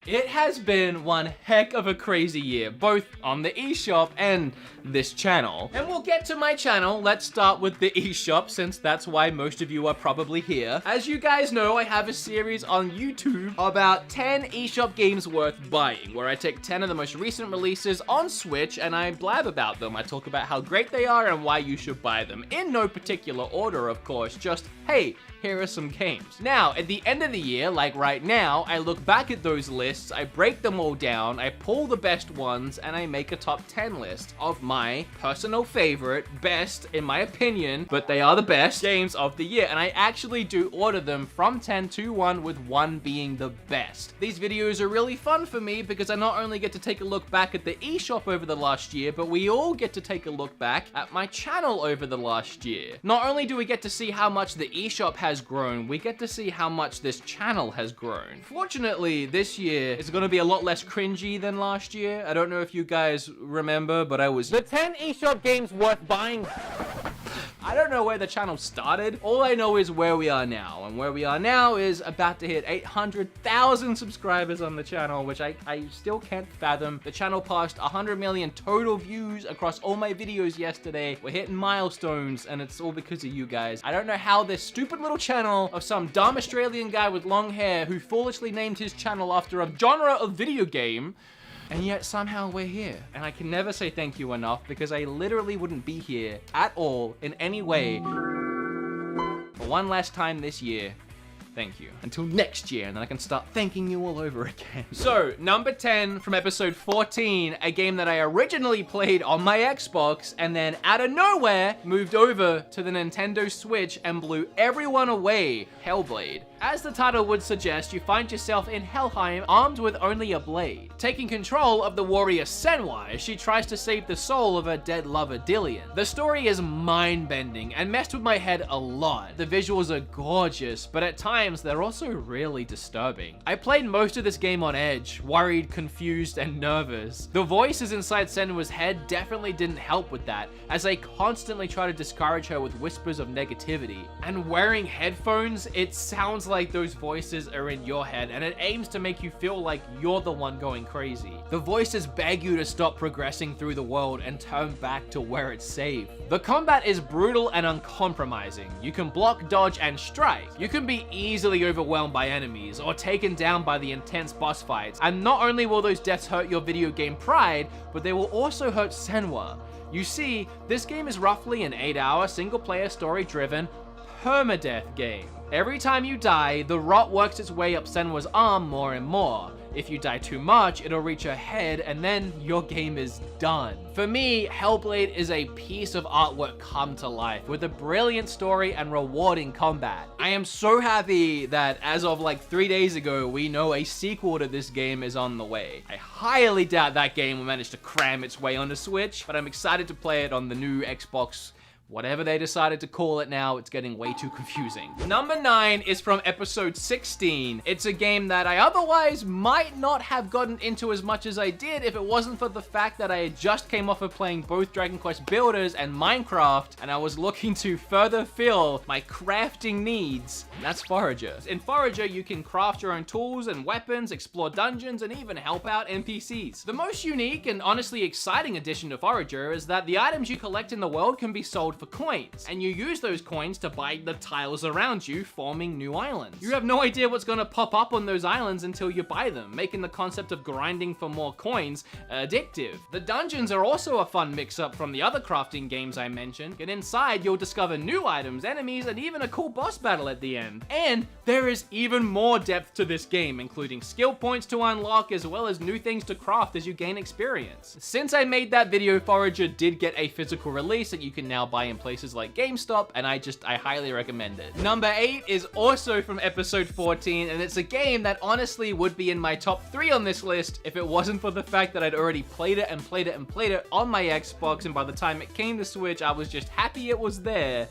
It has been one heck of a crazy year, both on the eShop and this channel. And we'll get to my channel. Let's start with the eShop, since that's why most of you are probably here. As you guys know, I have a series on YouTube about 10 eShop games worth buying, where I take 10 of the most recent releases on Switch and I blab about them. I talk about how great they are and why you should buy them. In no particular order, of course, just, hey, here are some games. Now, at the end of the year, like right now, I look back at those lists, I break them all down, I pull the best ones, and I make a top 10 list of my personal favorite, best, in my opinion, but they are the best games of the year. And I actually do order them from 10 to 1, with 1 being the best. These videos are really fun for me because I not only get to take a look back at the eShop over the last year, but we all get to take a look back at my channel over the last year. Not only do we get to see how much the eShop has grown, we get to see how much this channel has grown. Fortunately, this year is going to be a lot less cringy than last year. I don't know if you guys remember, but I was the 10 eShop games worth buying. I don't know where the channel started. All I know is where we are now. And where we are now is about to hit 800,000 subscribers on the channel, which I still can't fathom. The channel passed 100 million total views across all my videos yesterday. We're hitting milestones, and it's all because of you guys. I don't know how this stupid little channel of some dumb Australian guy with long hair who foolishly named his channel after a genre of video game, and yet somehow we're here. And I can never say thank you enough, because I literally wouldn't be here at all in any way. For one last time this year, thank you. Until next year, and then I can start thanking you all over again. So, number 10 from episode 14, a game that I originally played on my Xbox, and then out of nowhere, moved over to the Nintendo Switch and blew everyone away, Hellblade. As the title would suggest, you find yourself in Helheim armed with only a blade, taking control of the warrior Senwa as she tries to save the soul of her dead lover Dillion. The story is mind-bending and messed with my head a lot. The visuals are gorgeous, but at times they're also really disturbing. I played most of this game on edge, worried, confused, and nervous. The voices inside Senwa's head definitely didn't help with that, as they constantly try to discourage her with whispers of negativity. And wearing headphones, it sounds like those voices are in your head, and it aims to make you feel like you're the one going crazy. The voices beg you to stop progressing through the world and turn back to where it's safe. The combat is brutal and uncompromising. You can block, dodge, and strike. You can be easily overwhelmed by enemies or taken down by the intense boss fights. And not only will those deaths hurt your video game pride, but they will also hurt Senwa. You see, this game is roughly an 8-hour single-player story-driven permadeath game. Every time you die, the rot works its way up Senwa's arm more and more. If you die too much, it'll reach her head, and then your game is done. For me, Hellblade is a piece of artwork come to life, with a brilliant story and rewarding combat. I am so happy that as of like 3 days ago, we know a sequel to this game is on the way. I highly doubt that game will manage to cram its way onto Switch, but I'm excited to play it on the new Xbox. Whatever they decided to call it now, it's getting way too confusing. Number 9 is from episode 16. It's a game that I otherwise might not have gotten into as much as I did if it wasn't for the fact that I had just came off of playing both Dragon Quest Builders and Minecraft, and I was looking to further fill my crafting needs. That's Forager. In Forager, you can craft your own tools and weapons, explore dungeons, and even help out NPCs. The most unique and honestly exciting addition to Forager is that the items you collect in the world can be sold for coins, and you use those coins to buy the tiles around you, forming new islands. You have no idea what's gonna pop up on those islands until you buy them, making the concept of grinding for more coins addictive. The dungeons are also a fun mix-up from the other crafting games I mentioned, and inside you'll discover new items, enemies, and even a cool boss battle at the end. And there is even more depth to this game, including skill points to unlock, as well as new things to craft as you gain experience. Since I made that video, Forager did get a physical release that you can now buy in places like GameStop, and I highly recommend it. Number 8 is also from episode 14, and it's a game that honestly would be in my top 3 on this list if it wasn't for the fact that I'd already played it and played it and played it on my Xbox, and by the time it came to Switch, I was just happy it was there.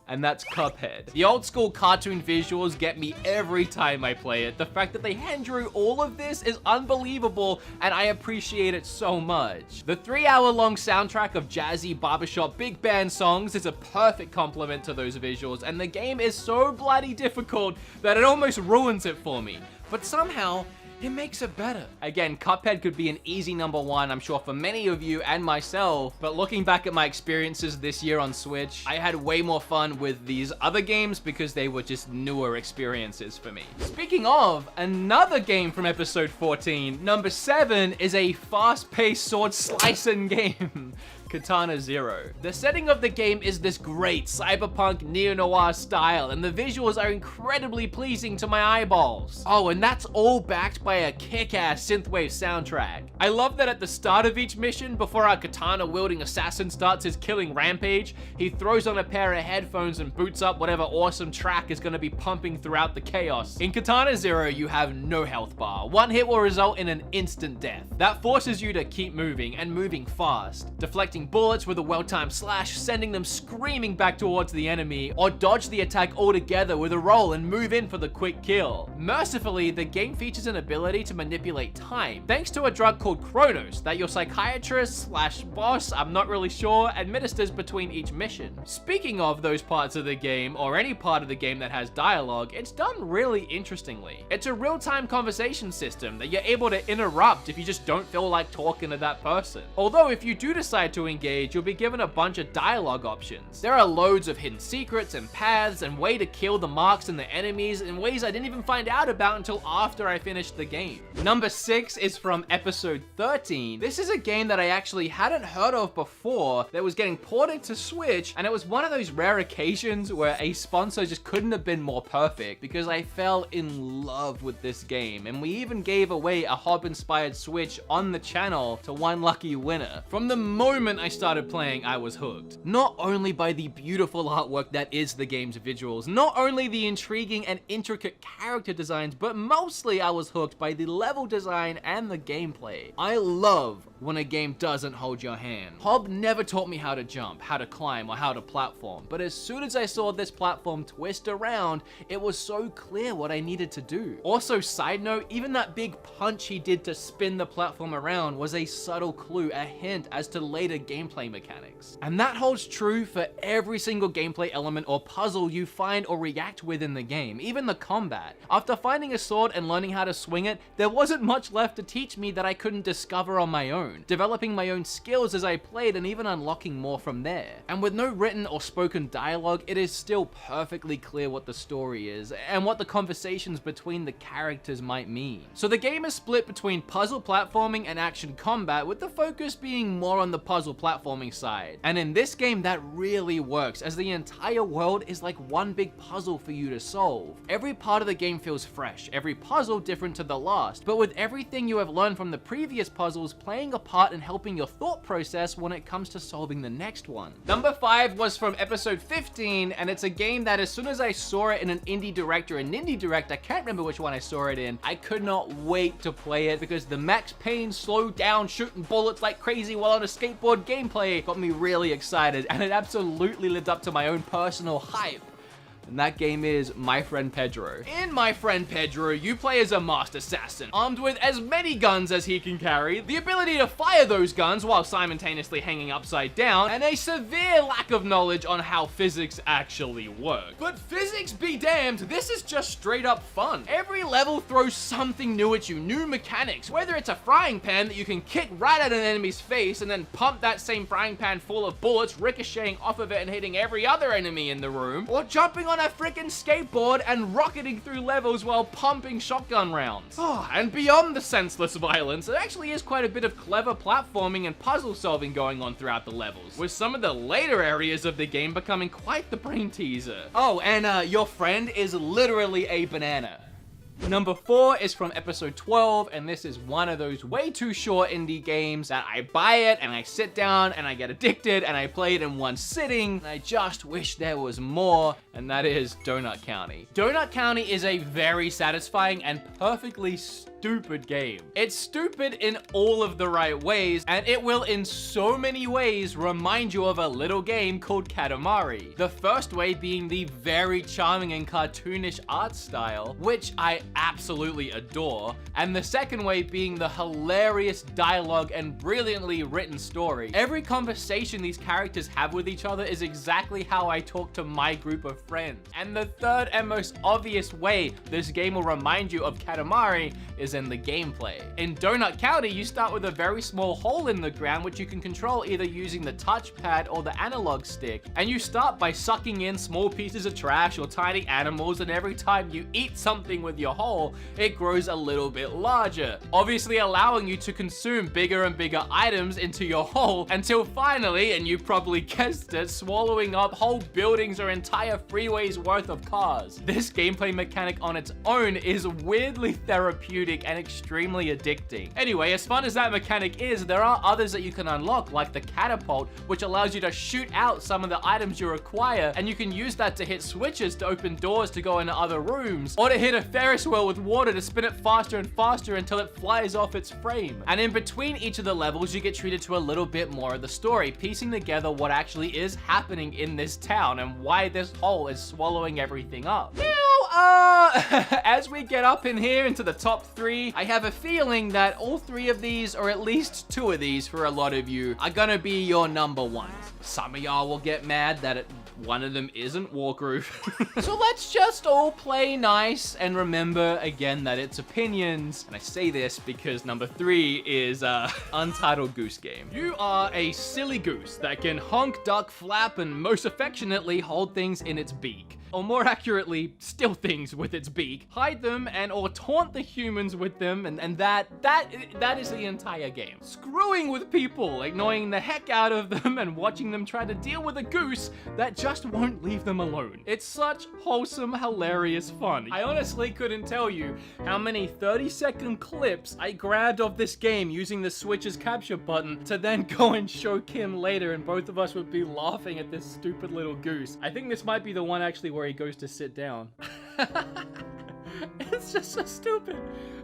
And that's Cuphead. The old school cartoon visuals get me every time I play it. The fact that they hand drew all of this is unbelievable, and I appreciate it so much. The 3-hour-long soundtrack of jazzy barbershop big band songs is a perfect complement to those visuals, and the game is so bloody difficult that it almost ruins it for me. But somehow, it makes it better. Again, Cuphead could be an easy number one, I'm sure, for many of you and myself, but looking back at my experiences this year on Switch, I had way more fun with these other games because they were just newer experiences for me. Speaking of, another game from episode 14, number 7 is a fast-paced sword slicing game. Katana Zero. The setting of the game is this great cyberpunk neo-noir style, and the visuals are incredibly pleasing to my eyeballs. Oh, and that's all backed by a kick-ass synthwave soundtrack. I love that at the start of each mission, before our katana-wielding assassin starts his killing rampage, he throws on a pair of headphones and boots up whatever awesome track is gonna be pumping throughout the chaos. In Katana Zero, you have no health bar. One hit will result in an instant death. That forces you to keep moving, and moving fast, deflecting bullets with a well-timed slash, sending them screaming back towards the enemy, or dodge the attack altogether with a roll and move in for the quick kill. Mercifully, the game features an ability to manipulate time, thanks to a drug called Chronos that your psychiatrist slash boss, I'm not really sure, administers between each mission. Speaking of those parts of the game, or any part of the game that has dialogue, it's done really interestingly. It's a real-time conversation system that you're able to interrupt if you just don't feel like talking to that person. Although if you do decide to engage, you'll be given a bunch of dialogue options. There are loads of hidden secrets and paths and way to kill the marks and the enemies in ways I didn't even find out about until after I finished the game. Number 6 is from episode 13. This is a game that I actually hadn't heard of before that was getting ported to Switch, and it was one of those rare occasions where a sponsor just couldn't have been more perfect because I fell in love with this game, and we even gave away a Hob-inspired Switch on the channel to one lucky winner. From the moment I started playing, I was hooked. Not only by the beautiful artwork that is the game's visuals, not only the intriguing and intricate character designs, but mostly I was hooked by the level design and the gameplay. I love when a game doesn't hold your hand. Hob never taught me how to jump, how to climb, or how to platform, but as soon as I saw this platform twist around, it was so clear what I needed to do. Also, side note, even that big punch he did to spin the platform around was a subtle clue, a hint as to later gameplay mechanics. And that holds true for every single gameplay element or puzzle you find or react with in the game, even the combat. After finding a sword and learning how to swing it, there wasn't much left to teach me that I couldn't discover on my own, developing my own skills as I played and even unlocking more from there. And with no written or spoken dialogue, it is still perfectly clear what the story is and what the conversations between the characters might mean. So the game is split between puzzle platforming and action combat, with the focus being more on the puzzle platforming side. And in this game, that really works, as the entire world is like one big puzzle for you to solve. Every part of the game feels fresh, every puzzle different to the last, but with everything you have learned from the previous puzzles playing a part in helping your thought process when it comes to solving the next one. Number 5 was from episode 15, and it's a game that as soon as I saw it in an indie direct or an indie direct, I can't remember which one I saw it in, I could not wait to play it because the Max Payne slow down shooting bullets like crazy while on a skateboard gameplay got me really excited, and it absolutely lived up to my own personal hype. And that game is My Friend Pedro. In My Friend Pedro, you play as a masked assassin, armed with as many guns as he can carry, the ability to fire those guns while simultaneously hanging upside down, and a severe lack of knowledge on how physics actually work. But physics be damned, this is just straight up fun. Every level throws something new at you, new mechanics, whether it's a frying pan that you can kick right at an enemy's face and then pump that same frying pan full of bullets, ricocheting off of it and hitting every other enemy in the room, or jumping on a freaking skateboard and rocketing through levels while pumping shotgun rounds. Oh, and beyond the senseless violence, there actually is quite a bit of clever platforming and puzzle solving going on throughout the levels, with some of the later areas of the game becoming quite the brain teaser. Oh, and your friend is literally a banana. Number 4 is from episode 12, and this is one of those way too short indie games that I buy it and I sit down and I get addicted and I play it in one sitting, and I just wish there was more, and that is Donut County. Donut County is a very satisfying and perfectly stupid game. It's stupid in all of the right ways, and it will in so many ways remind you of a little game called Katamari. The first way being the very charming and cartoonish art style, which I absolutely adore, and the second way being the hilarious dialogue and brilliantly written story. Every conversation these characters have with each other is exactly how I talk to my group of friends. And the third and most obvious way this game will remind you of Katamari is is in the gameplay. In Donut County, you start with a very small hole in the ground which you can control either using the touchpad or the analog stick, and you start by sucking in small pieces of trash or tiny animals, and every time you eat something with your hole, it grows a little bit larger, obviously allowing you to consume bigger and bigger items into your hole until finally, and you probably guessed it, swallowing up whole buildings or entire freeways worth of cars. This gameplay mechanic on its own is weirdly therapeutic and extremely addicting. Anyway, as fun as that mechanic is, there are others that you can unlock, like the catapult, which allows you to shoot out some of the items you require, and you can use that to hit switches to open doors to go into other rooms, or to hit a Ferris wheel with water to spin it faster and faster until it flies off its frame. And in between each of the levels, you get treated to a little bit more of the story, piecing together what actually is happening in this town and why this hole is swallowing everything up. Now, as we get up in here into the top 3, I have a feeling that all 3 of these, or at least 2 of these for a lot of you, are gonna be your number 1s. Some of y'all will get mad that one of them isn't Wargroove. So let's just all play nice and remember again that it's opinions. And I say this because number 3 is Untitled Goose Game. You are a silly goose that can honk, duck, flap, and most affectionately hold things in its beak. Or more accurately, steal things with its beak, hide them, and or taunt the humans with them, and that is the entire game. Screwing with people, annoying the heck out of them, and watching them try to deal with a goose that just won't leave them alone. It's such wholesome, hilarious fun. I honestly couldn't tell you how many 30-second clips I grabbed of this game using the Switch's capture button to then go and show Kim later, and both of us would be laughing at this stupid little goose. I think this might be the one actually where he goes to sit down. It's just so stupid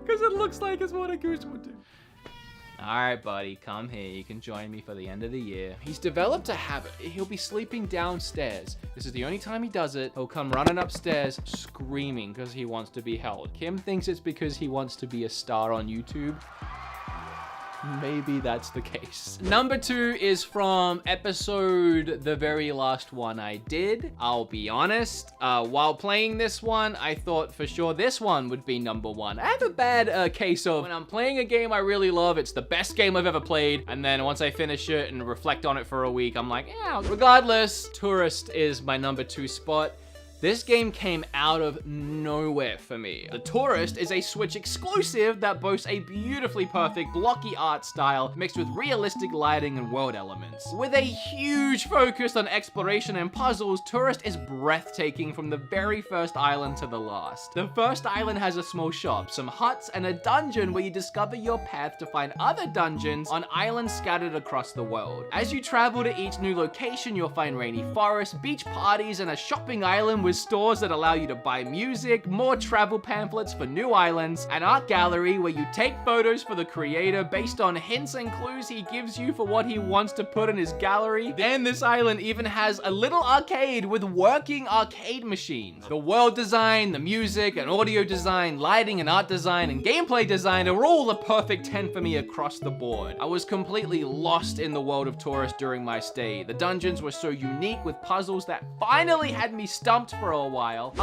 because it looks like it's what a goose would do. Alright buddy, come here, you can join me for the end of the year. He's developed a habit. He'll be sleeping downstairs. This is the only time he does it. He'll come running upstairs screaming because he wants to be held. Kim thinks it's because he wants to be a star on YouTube. Maybe that's the case. Number 2 is from episode, the very last one I did. I'll be honest, while playing this one, I thought for sure this one would be number 1. I have a bad case of when I'm playing a game I really love, it's the best game I've ever played, and then once I finish it and reflect on it for a week, I'm like, yeah. Regardless, Tourist is my number 2 spot. This game came out of nowhere for me. The Tourist is a Switch exclusive that boasts a beautifully perfect blocky art style mixed with realistic lighting and world elements. With a huge focus on exploration and puzzles, Tourist is breathtaking from the very first island to the last. The first island has a small shop, some huts, and a dungeon where you discover your path to find other dungeons on islands scattered across the world. As you travel to each new location, you'll find rainy forests, beach parties, and a shopping island with stores that allow you to buy music, more travel pamphlets for new islands, an art gallery where you take photos for the creator based on hints and clues he gives you for what he wants to put in his gallery. And this island even has a little arcade with working arcade machines. The world design, the music and audio design, lighting and art design, and gameplay design are all a perfect 10 for me across the board. I was completely lost in the world of Tourist during my stay. The dungeons were so unique with puzzles that finally had me stumped for a while.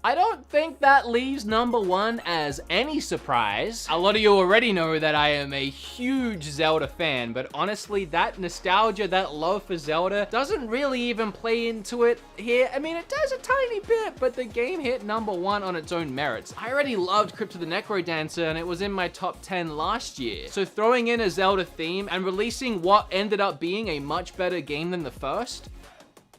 I don't think that leaves number 1 as any surprise. A lot of you already know that I am a huge Zelda fan, but honestly, that nostalgia, that love for Zelda doesn't really even play into it here. I mean, it does a tiny bit, but the game hit number 1 on its own merits. I already loved Crypt of the Necrodancer, and it was in my top 10 last year. So throwing in a Zelda theme and releasing what ended up being a much better game than the first,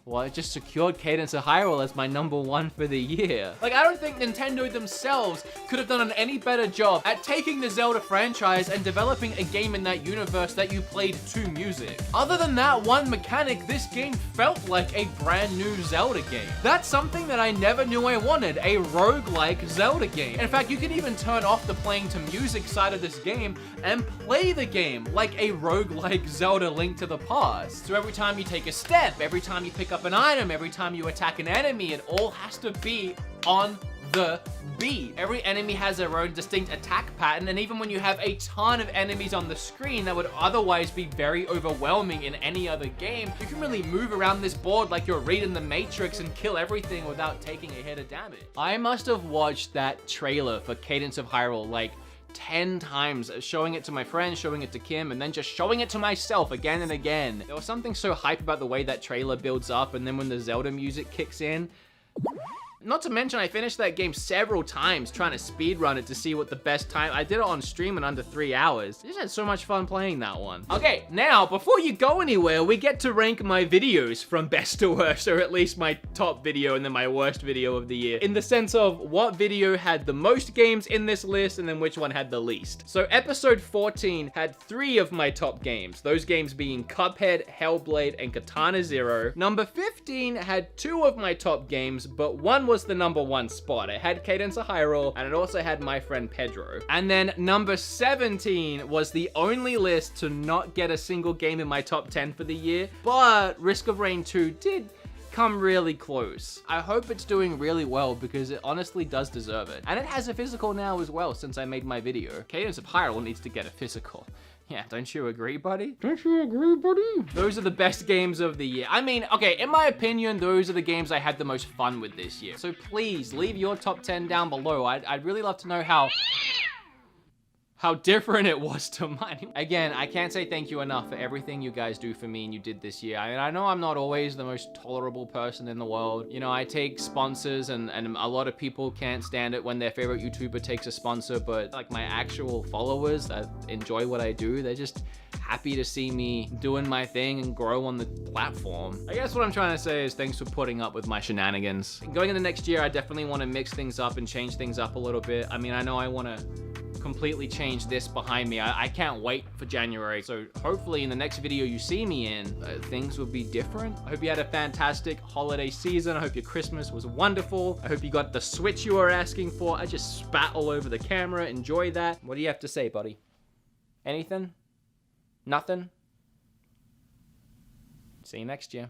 well, it just secured Cadence of Hyrule as my number 1 for the year. Like, I don't think Nintendo themselves could have done an any better job at taking the Zelda franchise and developing a game in that universe that you played to music. Other than that one mechanic, this game felt like a brand new Zelda game. That's something that I never knew I wanted, a roguelike Zelda game. In fact, you can even turn off the playing to music side of this game and play the game like a roguelike Zelda Link to the Past. So every time you take a step, every time you pick up an item, every time you attack an enemy, it all has to be on the beat. Every enemy has their own distinct attack pattern, and even when you have a ton of enemies on the screen that would otherwise be very overwhelming in any other game, you can really move around this board like you're reading the Matrix and kill everything without taking a hit of damage. I must have watched that trailer for Cadence of Hyrule like 10 times, showing it to my friends, showing it to Kim, and then just showing it to myself again and again. There was something so hype about the way that trailer builds up, and then when the Zelda music kicks in. Not to mention, I finished that game several times trying to speedrun it to see what the best time. I did it on stream in under 3 hours. I just had so much fun playing that one. Okay, now, before you go anywhere, we get to rank my videos from best to worst, or at least my top video and then my worst video of the year, in the sense of what video had the most games in this list and then which one had the least. So episode 14 had 3 of my top games, those games being Cuphead, Hellblade, and Katana Zero. Number 15 had 2 of my top games, but one was the number 1 spot. It had Cadence of Hyrule, and it also had My Friend Pedro. And then number 17 was the only list to not get a single game in my top 10 for the year, but Risk of Rain 2 did come really close. I hope it's doing really well because it honestly does deserve it. And it has a physical now as well since I made my video. Cadence of Hyrule needs to get a physical. Yeah, don't you agree, buddy? Don't you agree, buddy? Those are the best games of the year. I mean, okay, in my opinion, those are the games I had the most fun with this year. So please, leave your top 10 down below. I'd really love to know how different it was to mine. Again, I can't say thank you enough for everything you guys do for me and you did this year. I mean, I know I'm not always the most tolerable person in the world. You know, I take sponsors and a lot of people can't stand it when their favorite YouTuber takes a sponsor, but like my actual followers that enjoy what I do, they're just happy to see me doing my thing and grow on the platform. I guess what I'm trying to say is thanks for putting up with my shenanigans. Going into next year, I definitely want to mix things up and change things up a little bit. I mean, I know I want to completely change this behind me. I can't wait for January. So hopefully in the next video you see me in, things will be different. I hope you had a fantastic holiday season. I hope your Christmas was wonderful. I hope you got the Switch you were asking for. I just spat all over the camera. Enjoy that. What do you have to say, buddy? Anything? Nothing? See you next year.